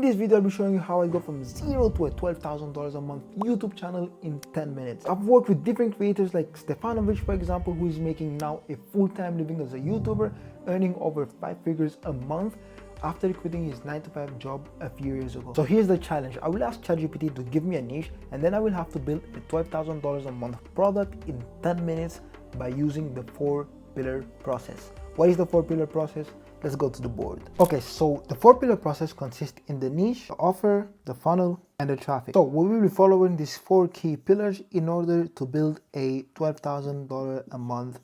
this video, I'll be showing you how I go from zero to a $12,000 a month YouTube channel in 10 minutes. I've worked with different creators like Stefanovic, for example, who is making now a full-time living as a YouTuber, earning over 5 figures a month after quitting his 9-to-5 job a few years ago. So here's the challenge. I will ask ChatGPT to give me a niche, and then I will have to build a $12,000 a month product in 10 minutes by using the 4-pillar process. What is the 4-pillar process? Let's go to the board. Okay, so the 4-pillar process consists in the niche, the offer, the funnel, and the traffic. So we will be following these 4 key pillars in order to build a $12,000 a month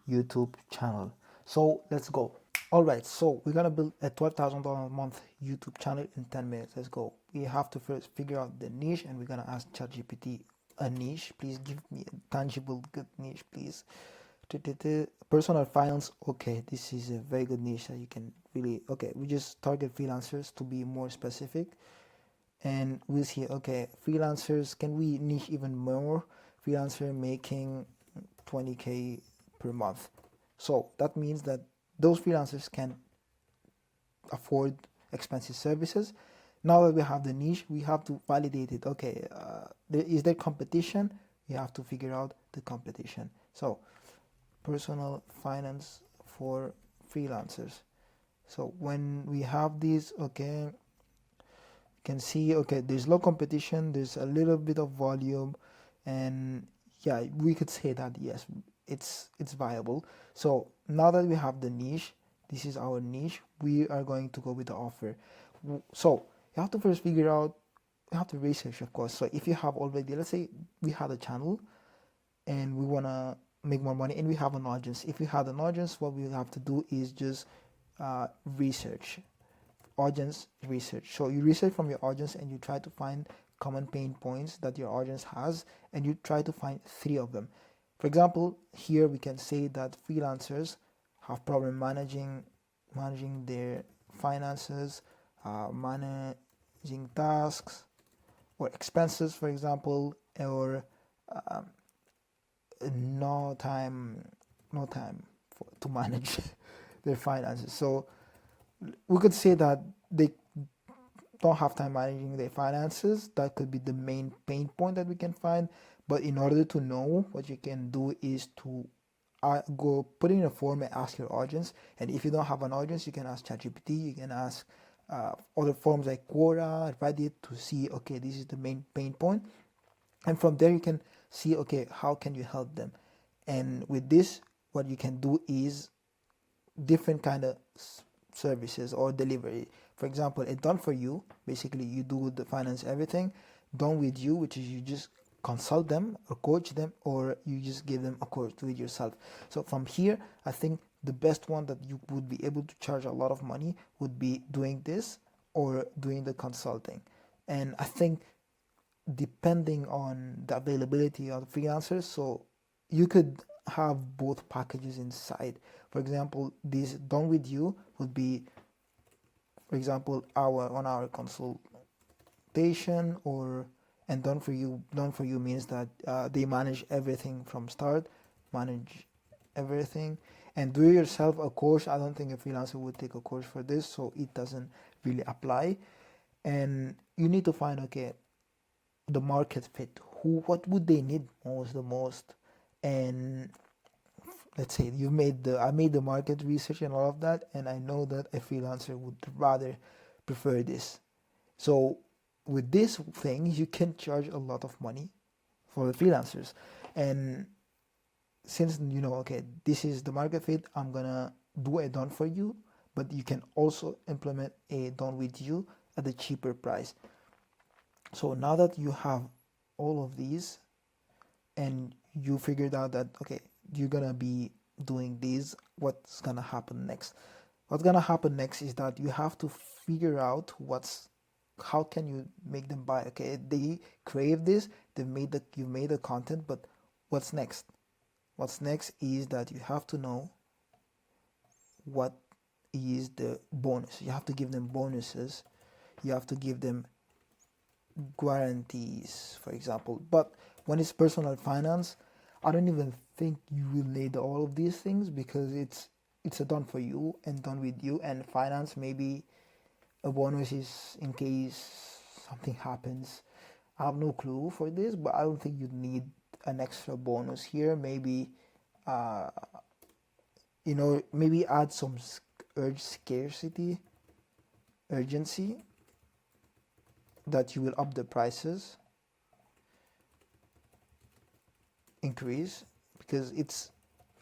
YouTube channel. So let's go. All right, so we're gonna build a $12,000 a month YouTube channel in 10 minutes. Let's go. We have to first figure out the niche, and we're gonna ask ChatGPT a niche. Please give me a tangible, good niche, please. Personal finance. Okay, this is a very good niche that you can really, okay, we just target freelancers to be more specific, and we'll see. Okay, freelancers, can we niche even more? Freelancer making 20K per month. So that means that those freelancers can afford expensive services. Now that we have the niche, we have to validate it. Okay, is there competition? We have to figure out the competition. So personal finance for freelancers. So when we have these, okay, you can see, okay, there's low competition, there's a little bit of volume, and yeah, we could say that yes, it's viable. So now that we have the niche, this is our niche, we are going to go with the offer. So you have to first figure out, you have to research, of course. So if you have already, let's say we have a channel and we want to make more money and we have an audience. If we have an audience, what we have to do is just research, audience research. So you research from your audience and you try to find common pain points that your audience has, and you try to find 3 of them. For example, here we can say that freelancers have problem managing their finances, managing tasks or expenses, for example, or no time to manage their finances. So we could say that they don't have time managing their finances. That could be the main pain point that we can find. But in order to know, what you can do is to go put in a form and ask your audience. And if you don't have an audience, you can ask ChatGPT, you can ask other forms like Quora, Reddit, to see, okay, this is the main pain point. And from there you can see, okay, how can you help them? And with this, what you can do is different kind of services or delivery. For example, a done for you, basically you do the finance, everything. Done with you, which is you just consult them or coach them, or you just give them a course, do it yourself. So from here, I think the best one that you would be able to charge a lot of money would be doing this or doing the consulting. And I think depending on the availability of freelancers, so you could have both packages inside. For example, this done with you would be, for example, our 1-hour consultation, or and done for you means that they manage everything from start, manage everything, and do yourself a course. I don't think a freelancer would take a course for this, so it doesn't really apply. And you need to find, okay, the market fit. What would they need the most? And let's say I made the market research and all of that, and I know that a freelancer would rather prefer this. So with this thing, you can charge a lot of money for the freelancers. And since you know, okay, this is the market fit, I'm gonna do a done for you, but you can also implement a done with you at a cheaper price. So now that you have all of these and you figured out that, okay, you're gonna be doing these, what's gonna happen next? What's gonna happen next is that you have to figure out how can you make them buy. Okay, they crave this, you made the content, but what's next? What's next is that you have to know what is the bonus. You have to give them bonuses, you have to give them guarantees, for example. But when it's personal finance, I don't even think you will need all of these things, because it's a done for you and done with you. And finance, maybe a bonus is in case something happens. I have no clue for this, but I don't think you need an extra bonus here. Maybe uh, maybe add some scarcity, urgency, that you will up the prices, increase, because it's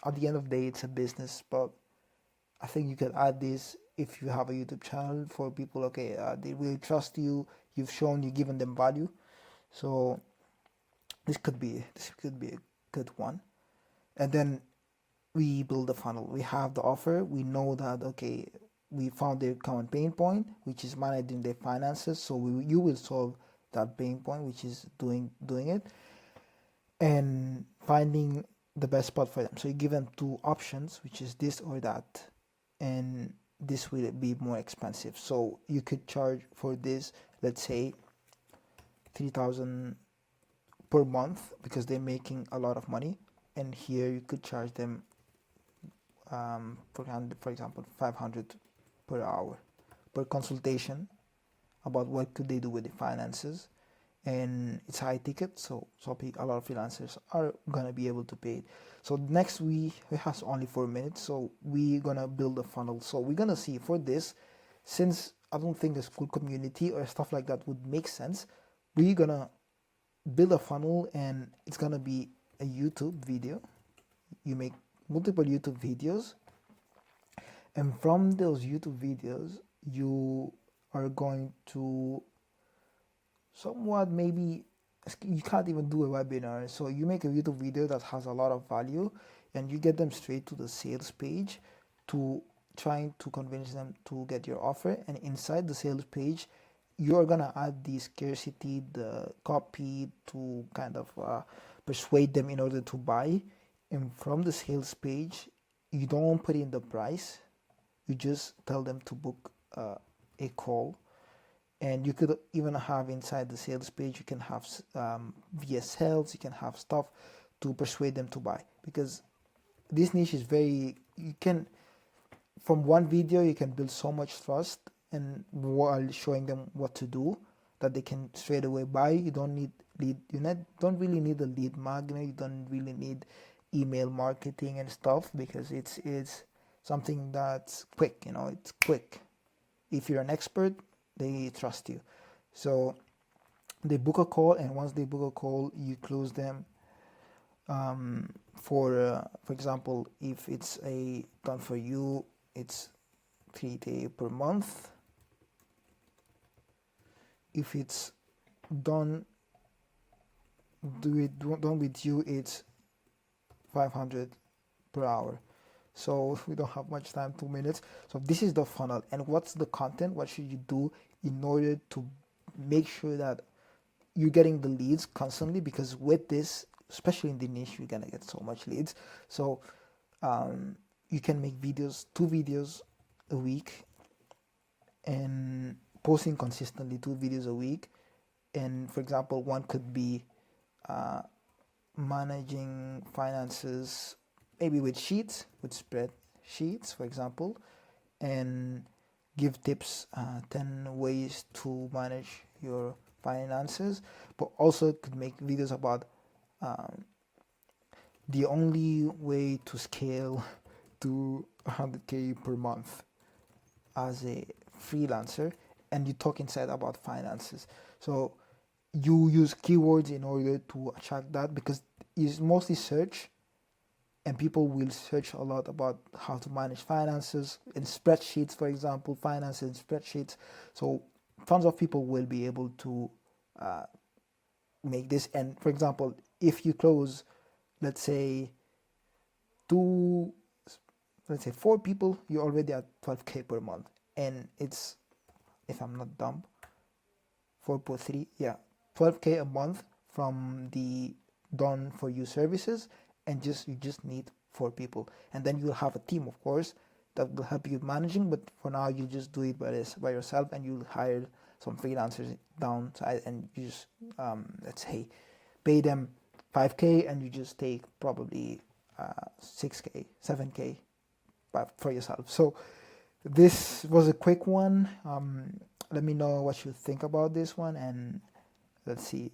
at the end of the day it's a business. But I think you can add this if you have a YouTube channel for people. Okay, they really trust you. You've given them value. So this could be a good one. And then we build the funnel. We have the offer. We know that, okay, we found their common pain point, which is managing their finances. So you will solve that pain point, which is doing it, and finding the best spot for them. So you give them two options, which is this or that, and this will be more expensive. So you could charge for this, let's say, 3,000 per month, because they're making a lot of money. And here you could charge them, for example, 500 per hour per consultation about what could they do with the finances. And it's high ticket, so a lot of freelancers are gonna be able to pay it. So next we have only 4 minutes, so we're gonna build a funnel. So we're gonna see for this, since I don't think the school community or stuff like that would make sense, we're gonna build a funnel, and it's gonna be a YouTube video. You make multiple YouTube videos, and from those YouTube videos you are going to somewhat, maybe you can't even do a webinar, so you make a YouTube video that has a lot of value, and you get them straight to the sales page, to trying to convince them to get your offer. And inside the sales page you're gonna add the scarcity, the copy, to kind of persuade them in order to buy. And from the sales page you don't put in the price, you just tell them to book a call. And you could even have inside the sales page, you can have VSLs, you can have stuff to persuade them to buy, because this niche is from one video you can build so much trust, and while showing them what to do, that they can straight away buy. You don't need lead, don't really need a lead magnet, you don't really need email marketing and stuff, because it's something that's quick. It's quick. If you're an expert, they trust you. So they book a call, and once they book a call, you close them. For example, if it's a done for you, it's 3K per month. If it's done with you, it's 500 per hour. So we don't have much time, 2 minutes. So this is the funnel. And what's the content? What should you do in order to make sure that you're getting the leads constantly? Because with this, especially in the niche, you're gonna get so much leads. So you can make videos, 2 videos a week, and posting consistently 2 videos a week. And for example, one could be managing finances, maybe with spreadsheets, for example, and give tips, 10 ways to manage your finances. But also could make videos about the only way to scale to 100K per month as a freelancer, and you talk inside about finances. So you use keywords in order to attract that, because it's mostly search, and people will search a lot about how to manage finances in spreadsheets, for example, finances in spreadsheets. So tons of people will be able to make this. And for example, if you close, let's say 4 people, you're already at 12K per month. And it's, if I'm not dumb, 4.3, 12K a month from the done for you services. And you just need 4 people, and then you'll have a team, of course, that will help you managing. But for now, you just do it by yourself, and you'll hire some freelancers downside, and you just let's say pay them 5K, and you just take probably 6K, 7K for yourself. So this was a quick one. let me know what you think about this one, and let's see.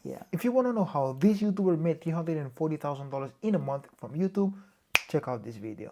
Yeah, if you want to know how this YouTuber made $340,000 in a month from YouTube, check out this video.